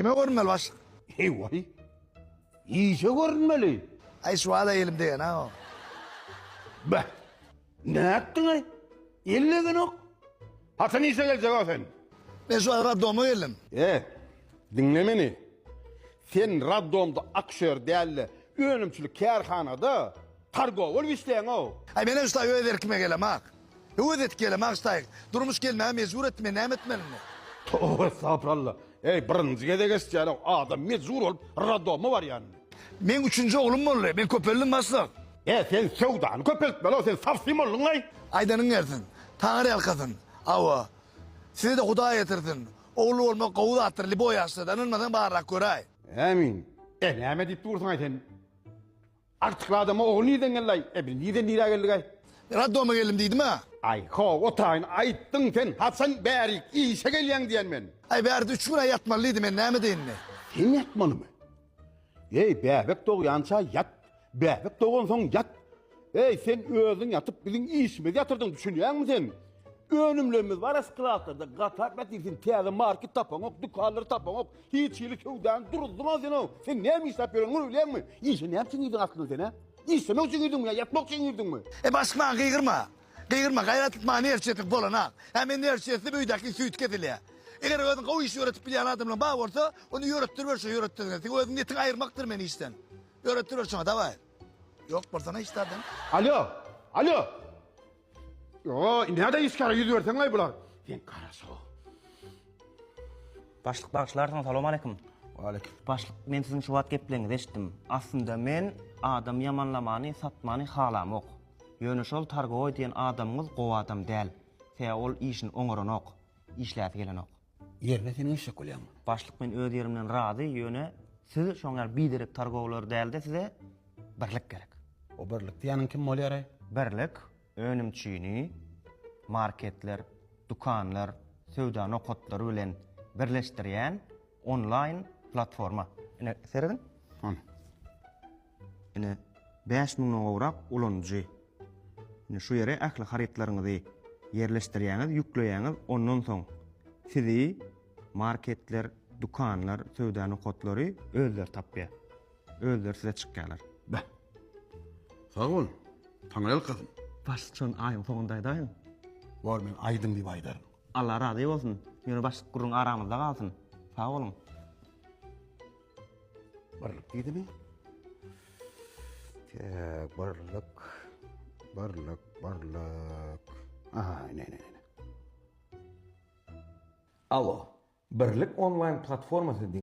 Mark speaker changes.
Speaker 1: Kime görünmeli başlık?
Speaker 2: Vay. İyice görünmeli.
Speaker 1: Ay suala elimde ya na o.
Speaker 2: Be. Ne yaptın ay? Ellegin ok. Hasan iyisi gelecek o sen.
Speaker 1: Ben şu an radyomu geldim.
Speaker 2: Dinle beni. Sen raddomda aktör değerli önümçülük kârhanada kargovul işleyen o.
Speaker 1: Ay ben usta öder kime gelem ha. Ödet gelem ha usta. Durmuş gelme mecbur etme ne etmeli.
Speaker 2: Tövbe estağfurullah. Birinci gede geçeceğim adam mecbur olup raddomu var yani.
Speaker 1: Ben üçüncü oğlum mu oluyor? Ben köpeldim başlık.
Speaker 2: Sen sevdan köpeltme lan sen safsim oldun ay.
Speaker 1: Aydanın erdin. Tanrı alkasın. Ava. Sizi de Huda getirdin. Oğlu olmak kovuda attır. Libo yaşlı. Danılmadan bağırarak göray.
Speaker 2: Amin. Ne deyip dursun ay sen? Artık adamı oğlu neyden geldi ay? Neyden geldi ay?
Speaker 1: Radyomu geldim dedim ha.
Speaker 2: Ay otayın ayıttın sen. Hasan Bärik işe gelyen diyen ben.
Speaker 1: Ay be artık 3 gün ay yatmalıydım ben ne mi deyin ne?
Speaker 2: Sen yatmalı mı? Bebek doğuyansa yat. Bebek doğan son yat. Sen özün yatıp bizim işimizi yatırdın düşünüyor musun sen? Önümlüğümüz var eskalaatlarda. Katar metinsin teyze market tapan ok, dükkanları tapan ok. Hiç iyilik köyden duruldun o sen o. Sen ne mi iş yapıyorsun öyle mi? İşe ne yaptın girdin aklına sen ha? İşlemek için girdin mi ya? Yatmak için girdin mi?
Speaker 1: Başkman kıygırma. Kıygırma gayret etme ne erçetik bolan ha. Hemen ne erçetik büyüdeki süt kedili. Eğer ödün o işi öğretip bilen adamla bağ olsa onu öğrettirverse öğrettirverse. Ödün niyetin ayırmaktır beni işten. Öğrettirverse davay. Yok borsana istedin.
Speaker 2: Alo. Ne de iskara yüzüversen ay bular. Sen karası o.
Speaker 3: Başlık bağışlardan salam aleyküm.
Speaker 2: Aleyküm.
Speaker 3: Başlık men sizin şu vat geplerinizi eşitdim. Aslında men adam yamanlamany, satmany halam ok. Yönü şol targowy diýen adamyz gowy adam däl. Sen ol işin oňoranok, işläp gelen ok.
Speaker 2: Yerine senin iş koyalım.
Speaker 3: Başlyk men öz yerimden razy ýöne siz şoňar biderek targowlar däl-de size birlik gerek.
Speaker 2: O birlik diýäniň kim bolýar ay?
Speaker 3: Birlik, önümçini, marketler, dukanlar, söwda nokotlary bilen birleşdirýän online platforma. Ine seredin? Ine 5000 gowrak ulanjy. Ine şu ýere ähli haritlaryňyzy yerleşdirýäňiz, ýükleýäňiz, ondan soň sizi marketler, dukanlar, söwda nokotlary özler tapýar. Özler size çykýarlar.
Speaker 2: Sağ ol. Tanrı kızım.
Speaker 3: Başçın ayın soňundaýdy.
Speaker 2: Var men aydın diýip aýdarym.
Speaker 3: Allah razı olsun. Ýöne başlyk gurun aramyzda galsyn. Sağ olun.
Speaker 2: Birlik diýdi mi? Birlik. Aha, ne.
Speaker 4: Alo, Birlik online platforması